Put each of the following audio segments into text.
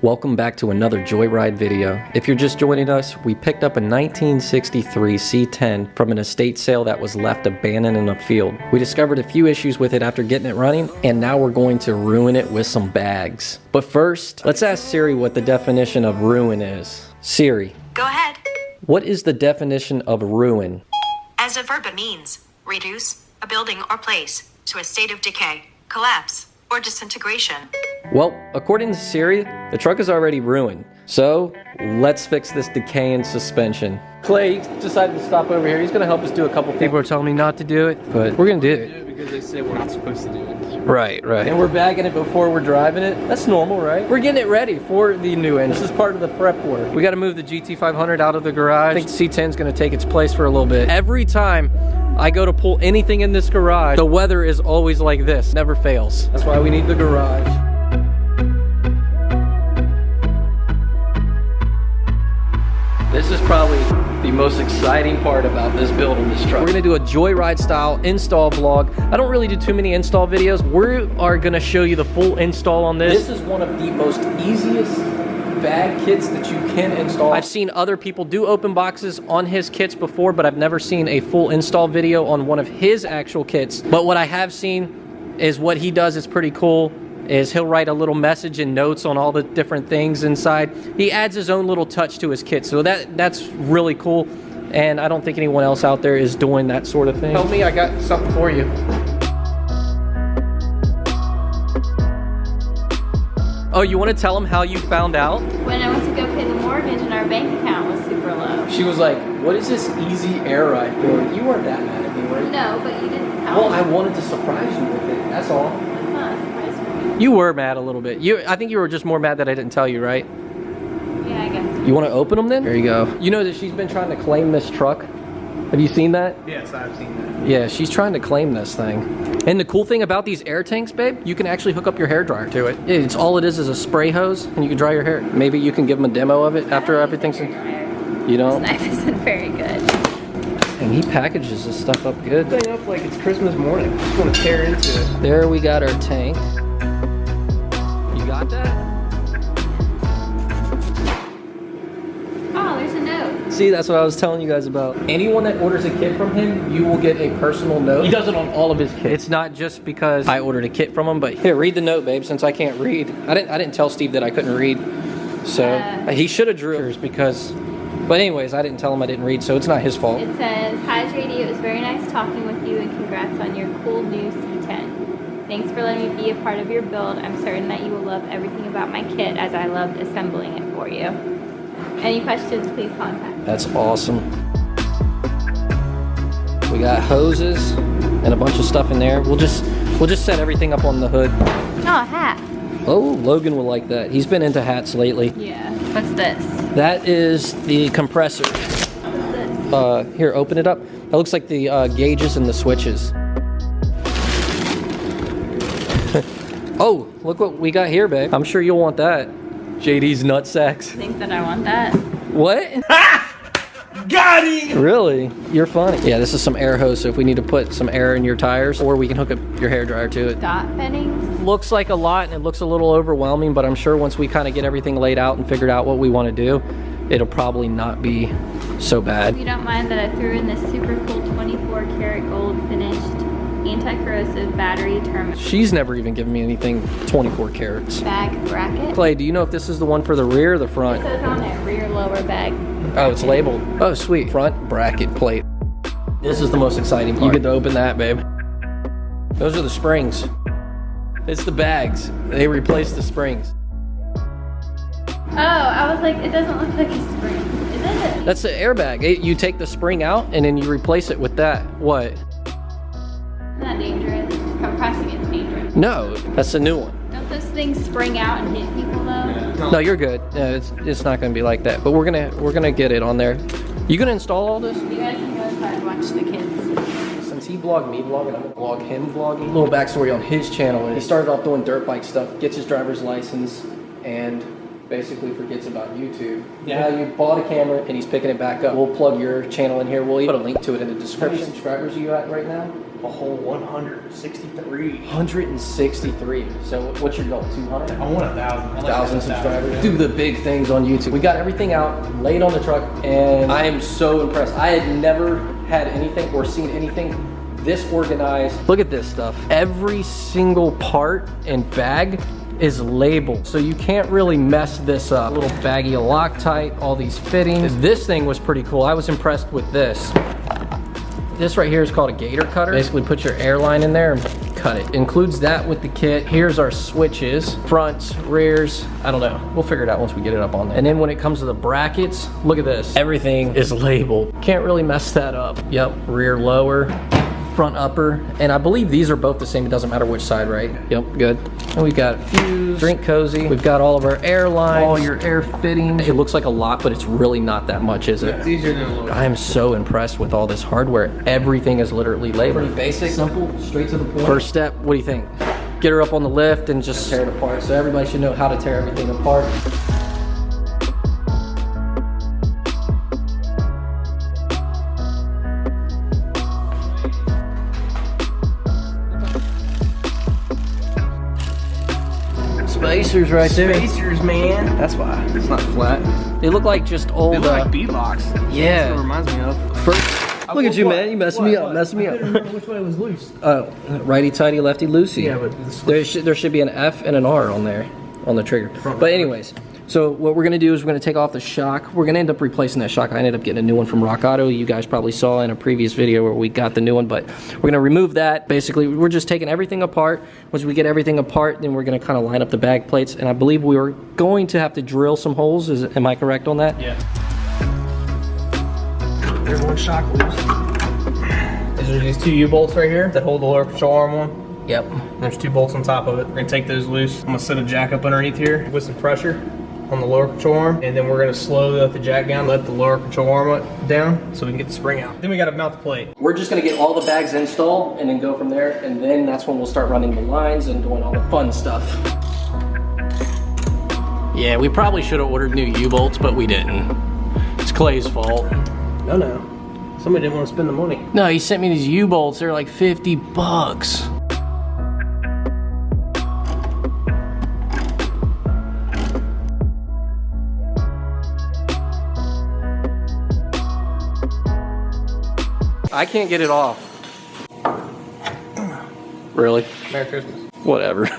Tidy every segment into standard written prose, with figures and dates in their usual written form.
Welcome back to another Joyride video. If you're just joining us, we picked up a 1963 C10 from an estate sale that was left abandoned in a field. We discovered a few issues with it after getting it running, and now we're going to ruin it with some bags. But first, let's ask Siri what the definition of ruin is. Siri. Go ahead. What is the definition of ruin? As a verb, it means reduce a building or place to a state of decay, collapse, or disintegration. Well, according to Siri, the truck is already ruined. So, let's fix this decaying suspension. Clay decided to stop over here. He's gonna help us do a couple things. People are telling me not to do it, but we're gonna do it. Because they say we're not supposed to do it. Right. And we're bagging it before we're driving it. That's normal, right? We're getting it ready for the new engine. This is part of the prep work. We gotta move the GT500 out of the garage. I think the C10 is gonna take its place for a little bit. Every time I go to pull anything in this garage, the weather is always like this. Never fails. That's why we need the garage. This is probably the most exciting part about this build on this truck. We're gonna do a Joyride style install vlog. I don't really do too many install videos. We are gonna show you the full install on this. This is one of the most easiest bag kits that you can install. I've seen other people do open boxes on his kits before, but I've never seen a full install video on one of his actual kits. But what I have seen is what he does is pretty cool. Is he'll write a little message and notes on all the different things inside. He adds his own little touch to his kit, so that's really cool, and I don't think anyone else out there is doing that sort of thing. Help me, I got something for you. Oh, you want to tell him how you found out? When I went to go pay the mortgage and our bank account was super low. She was like, what is this easy air ride for? You weren't that mad at me, were you? No, but you didn't tell Well, me. I wanted to surprise you with it, that's all. That's not a surprise for me. You were mad a little bit. I think you were just more mad that I didn't tell you, right? Yeah, I guess. You want to open them then? There you go. You know that she's been trying to claim this truck? Have you seen that? Yes, I've seen that. Yeah, she's trying to claim this thing. And the cool thing about these air tanks, babe, you can actually hook up your hairdryer to it. It's all it is a spray hose, and you can dry your hair. Maybe you can give them a demo of it after everything's in. You know? This knife isn't very good. And he packages this stuff up good. Thing up like it's Christmas morning. I just want to tear into it. There we got our tank. You got that? Oh, there's a note. See, that's what I was telling you guys about. Anyone that orders a kit from him, you will get a personal note. He does it on all of his kits. It's not just because I ordered a kit from him, but here, read the note, babe, since I can't read. I didn't tell Steve that I couldn't read. So he should have drew yours because, but anyways, I didn't tell him I didn't read, so it's not his fault. It says, "Hi JD, it was very nice talking with you and congrats on your cool new C10. Thanks for letting me be a part of your build. I'm certain that you will love everything about my kit as I loved assembling it for you. Any questions, please contact." That's awesome. We got hoses and a bunch of stuff in there. We'll just set everything up on the hood. Oh, a hat. Oh, Logan will like that. He's been into hats lately. Yeah. What's this? That is the compressor. What's this? Here, open it up. That looks like the gauges and the switches. Oh, look what we got here, babe. I'm sure you'll want that. JD's nutsacks. Think that I want that. What? Got him! Really? You're funny. Yeah, this is some air hose, so if we need to put some air in your tires, or we can hook up your hairdryer to it. Dot fittings. Looks like a lot, and it looks a little overwhelming, but I'm sure once we kind of get everything laid out and figured out what we want to do, it'll probably not be so bad. If you don't mind that I threw in this super cool 24 karat gold finished anti-corrosive battery terminal. She's never even given me anything 24 carats. Bag bracket. Clay, do you know if this is the one for the rear or the It front? says on it, rear lower bag. Oh, it's labeled. Oh, sweet. Front bracket plate. This is the most exciting part. You get to open that, babe. Those are the springs. It's the bags. They replaced the springs. Oh, I was like, it doesn't look like a spring. Is it? That's the airbag. You take the spring out and then you replace it with that. What? It's not dangerous. Compressing it's dangerous. No, that's the new one. Don't those things spring out and hit people though? No, you're good. It's not gonna be like that. But we're gonna get it on there. You gonna install all this? You guys can go inside and watch the kids. Since he vlogged me vlogging, I'm gonna vlog him vlogging. A little backstory on his channel. He started off doing dirt bike stuff, gets his driver's license, and basically forgets about YouTube. Yeah. Now you bought a camera and he's picking it back up. We'll plug your channel in here. We'll put a link to it in the description. How many subscribers are you at right now? A whole 163. 163. So what's your goal? 200? I want 1,000. 1,000 subscribers. Do the big things on YouTube. We got everything out, laid on the truck, and I am so impressed. I had never had anything or seen anything this organized. Look at this stuff. Every single part and bag is labeled, so you can't really mess this up. A little baggie of Loctite, all these fittings. This thing was pretty cool. I was impressed with this. This right here is called a gator cutter. Basically put your airline in there and cut it. Includes that with the kit. Here's our switches, fronts, rears, I don't know. We'll figure it out once we get it up on there. And then when it comes to the brackets, look at this. Everything is labeled. Can't really mess that up. Yep, rear lower, front upper, and I believe these are both the same. It doesn't matter which side, right? Yep, good. And we've got fuse, drink cozy. We've got all of our air lines, all your air fittings. It looks like a lot, but it's really not that much, is it? It's easier than it looks. I am so impressed with all this hardware. Everything is literally labeled. Pretty basic, simple, straight to the point. First step, what do you think? Get her up on the lift and just tear it apart. So everybody should know how to tear everything apart. Spacers right there. Spacers, man. That's why it's not flat. They look like just old. They look like beadlocks. Yeah. That's what it reminds me of. First, look at you, man. You messing me up. Messing me up. Which way was loose? Righty tighty, lefty loosey. Yeah, but there should be an F and an R on there, on the trigger. But anyways, so what we're gonna do is we're gonna take off the shock. We're gonna end up replacing that shock. I ended up getting a new one from Rock Auto. You guys probably saw in a previous video where we got the new one, but we're gonna remove that. Basically, we're just taking everything apart. Once we get everything apart, then we're gonna kind of line up the bag plates. And I believe we were going to have to drill some holes. Am I correct on that? yeah. There's one shock loose. There's these two U-bolts right here that hold the lower control arm on. Yep. There's two bolts on top of it. We're gonna take those loose. I'm gonna set a jack up underneath here with some pressure on the lower control arm, and then we're gonna slowly let the jack down, let the lower control arm down so we can get the spring out. Then we gotta mount the plate. We're just gonna get all the bags installed and then go from there, and then that's when we'll start running the lines and doing all the fun stuff. Yeah, we probably should have ordered new U-bolts, but we didn't. It's Clay's fault. No. Somebody didn't want to spend the money. No, he sent me these U-bolts. They're like 50 bucks. I can't get it off. Really? Merry Christmas. Whatever.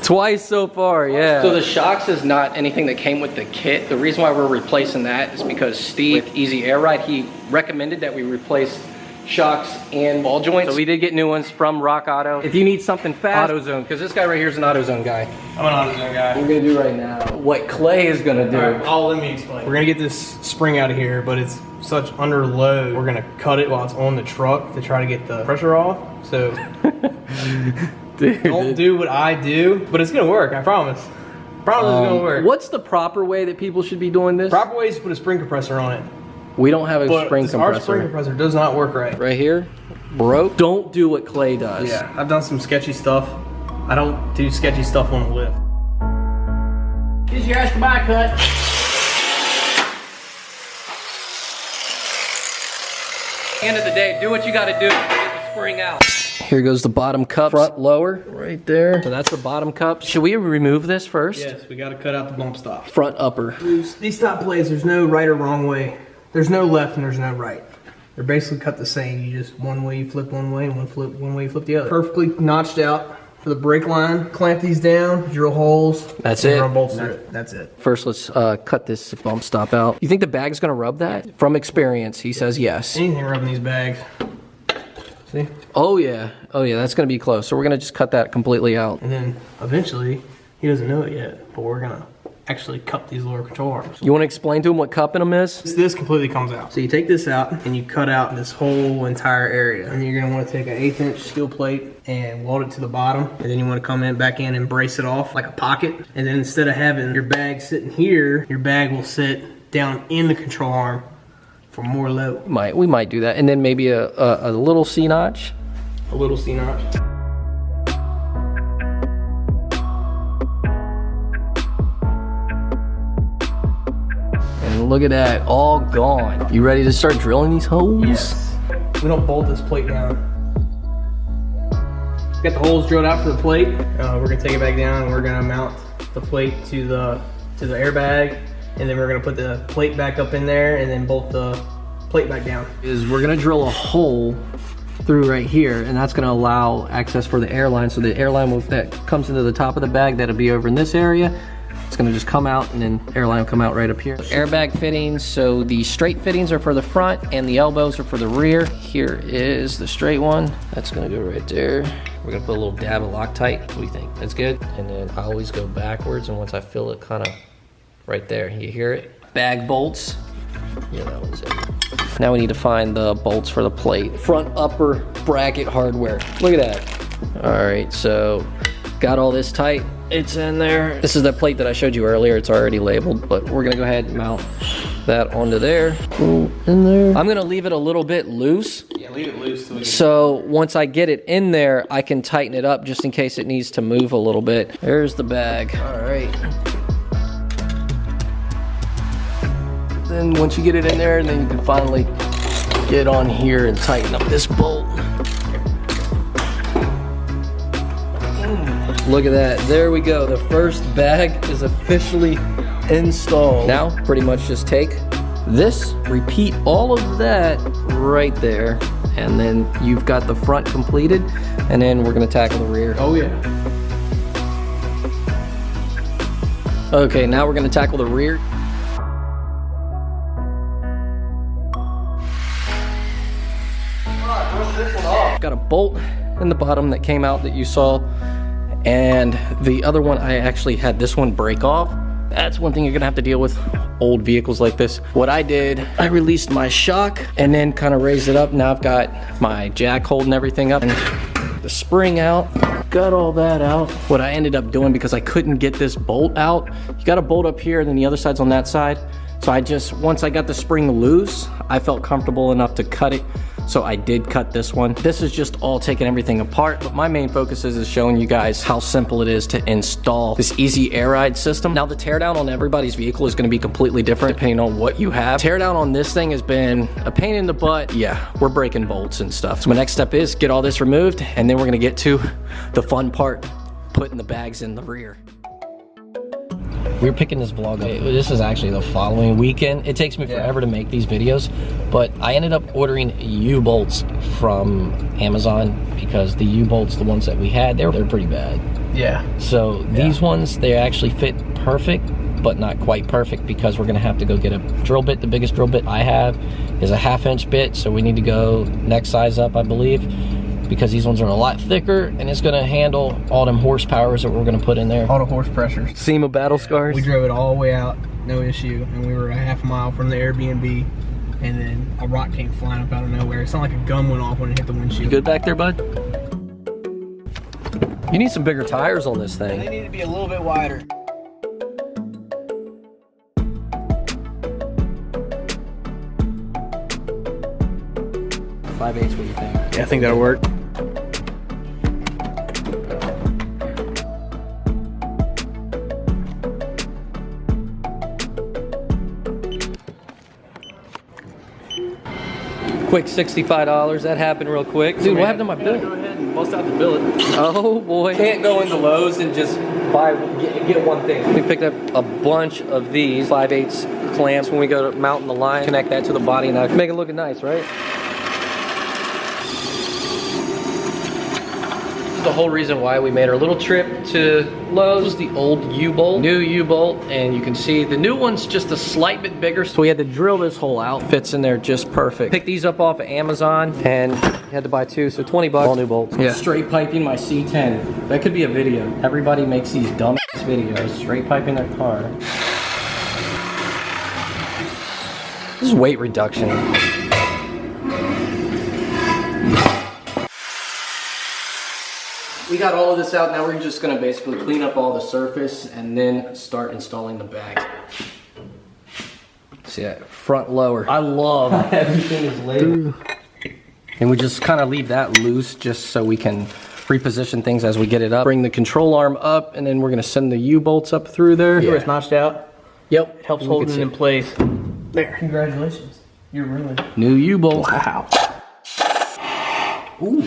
Twice so far, yeah. So the shocks is not anything that came with the kit. The reason why we're replacing that is because Steve, with Easy Air Ride, he recommended that we replace shocks and ball joints. So we did get new ones from Rock Auto. If you need something fast, AutoZone, because this guy right here is an AutoZone guy. I'm an AutoZone guy. What we're gonna do right now, what Clay is gonna do. Let me explain. We're gonna get this spring out of here, but it's such under load. We're gonna cut it while it's on the truck to try to get the pressure off. So Dude, don't do what I do, but it's gonna work, I promise. Promise it's gonna work. What's the proper way that people should be doing this? Proper way is to put a spring compressor on it. We don't have a spring compressor. Our spring compressor does not work right. Right here, broke. Don't do what Clay does. Yeah, I've done some sketchy stuff. I don't do sketchy stuff on the lift. Here's your ass goodbye cut. End of the day, do what you gotta do to get the spring out. Here goes the bottom cup, front lower, right there. So that's the bottom cup. Should we remove this first? Yes, we gotta cut out the bump stop. Front upper. These stop plates, there's no right or wrong way. There's no left and there's no right. They're basically cut the same. You just, one way you flip one way and one way you flip the other. Perfectly notched out for the brake line. Clamp these down, drill holes. That's it. Run bolts through it. That's it. First, let's cut this bump stop out. You think the bag's gonna rub that? From experience, he says yes. Anything rubbing these bags. See? Oh yeah, that's gonna be close. So we're gonna just cut that completely out. And then eventually, he doesn't know it yet, but we're gonna actually cup these lower control arms. You wanna explain to him what cupping them is? This completely comes out. So you take this out and you cut out this whole entire area. And you're gonna wanna take an 1/8 inch steel plate and weld it to the bottom. And then you wanna come back in and brace it off like a pocket. And then instead of having your bag sitting here, your bag will sit down in the control arm for more load. We might do that. And then maybe a little C-notch. A little C-notch. And look at that, all gone. You ready to start drilling these holes? Yes. We don't bolt this plate down Got the holes drilled out for the plate. We're gonna take it back down and we're gonna mount the plate to the airbag, and then we're gonna put the plate back up in there and then bolt the plate back down. We're gonna drill a hole through right here, and that's gonna allow access for the airline. So the airline that comes into the top of the bag, that'll be over in this area. It's gonna just come out, and then airline will come out right up here. Airbag fittings, so the straight fittings are for the front and the elbows are for the rear. Here is the straight one. That's gonna go right there. We're gonna put a little dab of Loctite. What do you think? That's good? And then I always go backwards, and once I feel it kind of right there, you hear it? Bag bolts. Yeah, that one's it. Now we need to find the bolts for the plate. Front upper bracket hardware. Look at that. All right, so got all this tight. It's in there. This is the plate that I showed you earlier. It's already labeled, but we're gonna go ahead and mount that onto there. Ooh, in there. I'm gonna leave it a little bit loose. Yeah, leave it loose. So once I get it in there, I can tighten it up just in case it needs to move a little bit. There's the bag. All right. Then once you get it in there, then you can finally get on here and tighten up this bolt. Look at that, there we go. The first bag is officially installed. Now, pretty much just take this, repeat all of that right there, and then you've got the front completed, and then we're gonna tackle the rear. Oh yeah. Okay, now we're gonna tackle the rear. Got a bolt in the bottom that came out that you saw, and the other one, I actually had this one break off. That's one thing you're gonna have to deal with old vehicles like this. What I did, I released my shock and then kind of raised it up. Now I've got my jack holding everything up and the spring out. Got all that out. What I ended up doing, because I couldn't get this bolt out, you got a bolt up here and then the other side's on that side. So I just, once I got the spring loose, I felt comfortable enough to cut it. So I did cut this one. This is just all taking everything apart, but my main focus is showing you guys how simple it is to install this easy air ride system. Now the teardown on everybody's vehicle is gonna be completely different depending on what you have. Teardown on this thing has been a pain in the butt. Yeah, we're breaking bolts and stuff. So my next step is get all this removed, and then we're gonna get to the fun part, putting the bags in the rear. We're picking this vlog up. This is actually the following weekend. It takes me forever to make these videos, but I ended up ordering U-bolts from Amazon because the U-bolts, the ones that we had, they're pretty bad. Yeah. So these ones, they actually fit perfect, but not quite perfect, because we're gonna have to go get a drill bit. The biggest drill bit I have is a 1/2-inch bit, so we need to go next size up, I believe, because these ones are a lot thicker and it's gonna handle all them horsepowers that we're gonna put in there. All the horse pressures. SEMA battle scars. We drove it all the way out, no issue, and we were a 1/2 mile from the Airbnb, and then a rock came flying up out of nowhere. It sounded like a gun went off when it hit the windshield. You good back there, bud? You need some bigger tires on this thing. They need to be a little bit wider. Five eighths, what do you think? Yeah, I think that'll work. Quick $65, that happened real quick. Dude, what happened to my bill? Go ahead and bust out the billet. Oh boy. Can't go into Lowe's and just get one thing. We picked up a bunch of these 5/8 clamps when we go to mounting the line, connect that to the body, and make it look nice, right? The whole reason why we made our little trip to Lowe's. The old U-bolt, new U-bolt, and you can see the new one's just a slight bit bigger, so we had to drill this hole out. Fits in there just perfect. Picked these up off of Amazon and had to buy two, so 20 bucks. All new bolts. Yeah. Straight piping my C10. That could be a video. Everybody makes these dumb videos, straight piping their car. This is weight reduction. We got all of this out. Now we're just gonna basically clean up all the surface and then start installing the bags. See that front lower. I love how everything is laid. And we just kind of leave that loose just so we can reposition things as we get it up. Bring the control arm up, and then we're gonna send the U-bolts up through there. Where it's notched out? Yep. It helps hold it in place. There. Congratulations. You're ruined. New U-bolts. Wow. Ooh.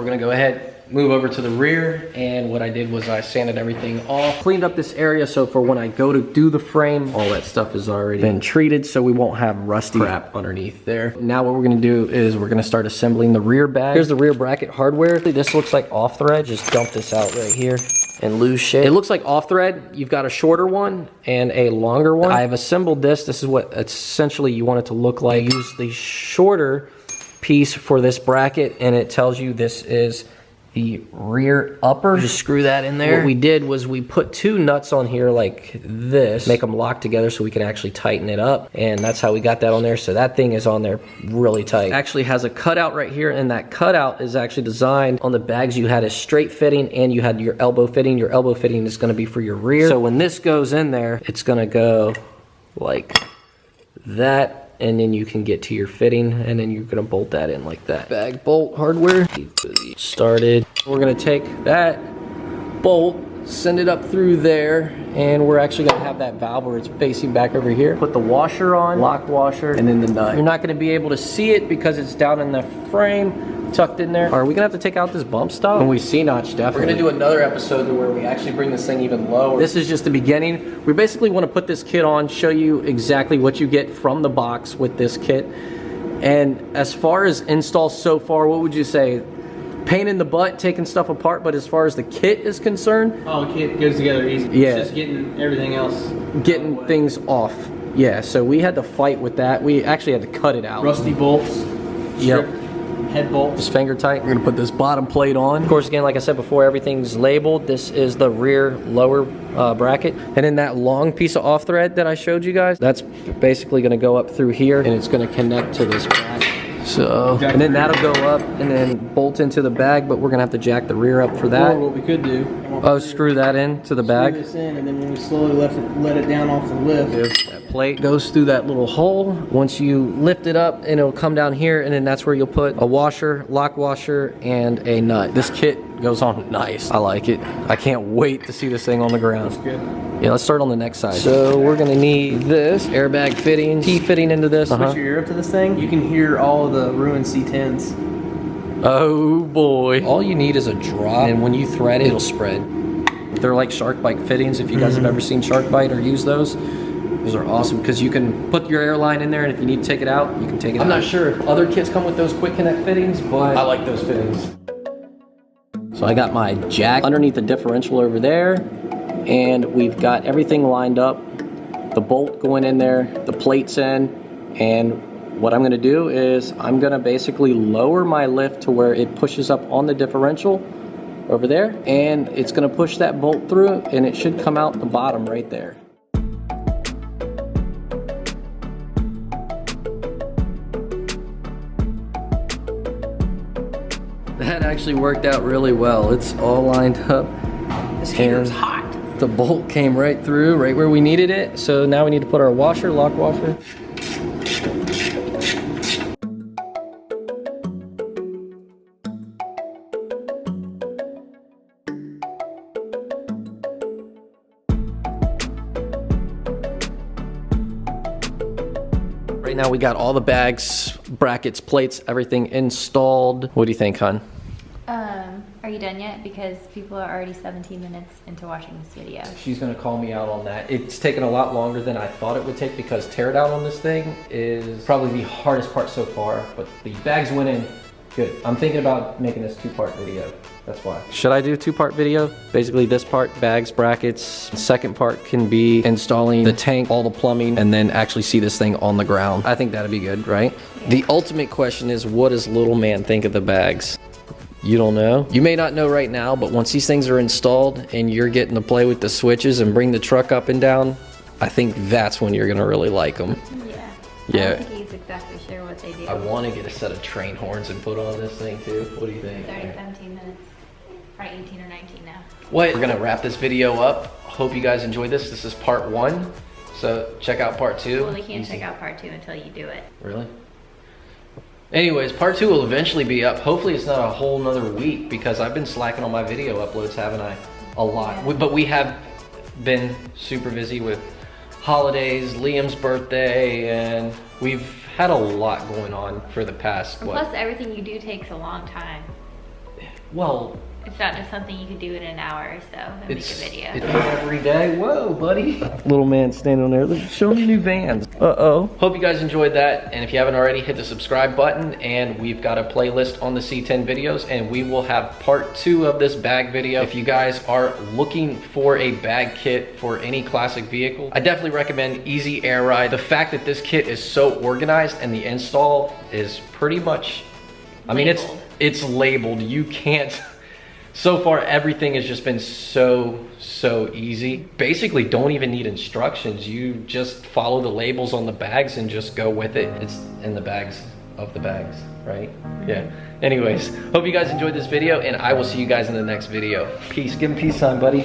we're gonna go ahead, move over to the rear, and what I did was I sanded everything off, cleaned up this area so for when I go to do the frame, all that stuff has already been treated so we won't have rusty crap underneath there. Now what we're gonna do is we're gonna start assembling the rear bag. Here's the rear bracket hardware. This looks like off thread. Just dump this out right here and loose shit. It looks like off thread. You've got a shorter one and a longer one. I've assembled this. This is what essentially you want it to look like. Use the shorter piece for this bracket, and it tells you this is the rear upper. Just screw that in there. What we did was we put 2 nuts on here like this, make them lock together so we can actually tighten it up, and that's how we got that on there. So that thing is on there really tight. It actually has a cutout right here, and that cutout is actually designed on the bags. You had a straight fitting and you had your elbow fitting. Your elbow fitting is going to be for your rear. So when this goes in there, it's going to go like that, and then you can get to your fitting, and then you're gonna bolt that in like that. Bag bolt hardware started. We're gonna take that bolt, send it up through there, and we're actually gonna have that valve where it's facing back over here. Put the washer on, lock washer, and then the nut. You're not gonna be able to see it because it's down in the frame, tucked in there. Are we gonna have to take out this bump stop? When we C-notch, definitely. We're gonna do another episode where we actually bring this thing even lower. This is just the beginning. We basically wanna put this kit on, show you exactly what you get from the box with this kit. And as far as install so far, what would you say? Pain in the butt, taking stuff apart, but as far as the kit is concerned, Oh, the kit goes together easy. Yeah. It's just getting everything else. getting things off. Yeah, so we had to fight with that. We actually had to cut it out. Rusty bolts. Yep. Stripped head bolts. Just finger tight. We're gonna put this bottom plate on. Of course, again, like I said before, everything's labeled. This is the rear lower bracket. And then that long piece of off thread that I showed you guys, that's basically gonna go up through here and it's gonna connect to this bracket. So, and then that'll go up and then bolt into the bag, but we're gonna have to jack the rear up for that. Or what we could do. Oh, screw that into the bag. Screw this in, and then when we slowly let it down off the lift. That plate goes through that little hole. Once you lift it up, and it'll come down here, and then that's where you'll put a washer, lock washer, and a nut. This kit goes on nice. I like it. I can't wait to see this thing on the ground. That's good. Yeah, let's start on the next side. So we're gonna need this airbag fitting, T-fitting into this. Put your ear up to this thing. You can hear all of the ruined C10s. Oh boy. All you need is a drop, and when you thread it, it'll spread. They're like shark bite fittings. If you guys have ever seen shark bite or used those are awesome because you can put your airline in there, and if you need to take it out, you can take it out. I'm not sure if other kits come with those quick connect fittings, but I like those fittings. So I got my jack underneath the differential over there, and we've got everything lined up. The bolt going in there, the plates in, and what I'm gonna do is I'm gonna basically lower my lift to where it pushes up on the differential over there, and it's gonna push that bolt through, and it should come out the bottom right there. That actually worked out really well. It's all lined up. This heater's hot. The bolt came right through, right where we needed it. So now we need to put our washer, lock washer. Right now we got all the bags, brackets, plates, everything installed. What do you think, hon? Are you done yet? Because people are already 17 minutes into watching this video. She's gonna call me out on that. It's taken a lot longer than I thought it would take because tear down on this thing is probably the hardest part so far, but the bags went in good. I'm thinking about making this 2-part video. That's why. Should I do a 2-part video? Basically this part, bags, brackets. The second part can be installing the tank, all the plumbing, and then actually see this thing on the ground. I think that'd be good, right? The ultimate question is, what does little man think of the bags? You don't know? You may not know right now, but once these things are installed and you're getting to play with the switches and bring the truck up and down, I think that's when you're gonna really like them. Yeah. I don't think he's exactly sure what they do. I want to get a set of train horns and put on this thing too. What do you think? It's already 17 minutes. Probably 18 or 19 now. We're gonna wrap this video up. Hope you guys enjoyed this. This is part 1. So check out part 2. Well, you can't check out part 2 until you do it. Really? Anyways, part 2 will eventually be up. Hopefully it's not a whole nother week because I've been slacking on my video uploads, haven't I? A lot. Yeah. But we have been super busy with holidays, Liam's birthday, and we've had a lot going on for the past, And plus, everything you do takes a long time. Well, It's not just something you could do in an hour or so and make a video. It's every day. Whoa, buddy. Little man standing on there. Look, show me new vans. Uh-oh. Hope you guys enjoyed that. And if you haven't already, hit the subscribe button. And we've got a playlist on the C10 videos. And we will have part 2 of this bag video. If you guys are looking for a bag kit for any classic vehicle, I definitely recommend Easy Air Ride. The fact that this kit is so organized and the install is pretty much, I mean, it's labeled. You can't... So far, everything has just been so easy. Basically, don't even need instructions. You just follow the labels on the bags and just go with it. It's in the bags of the bags, right? Yeah. Anyways, hope you guys enjoyed this video, and I will see you guys in the next video. Peace. Give him peace sign, buddy.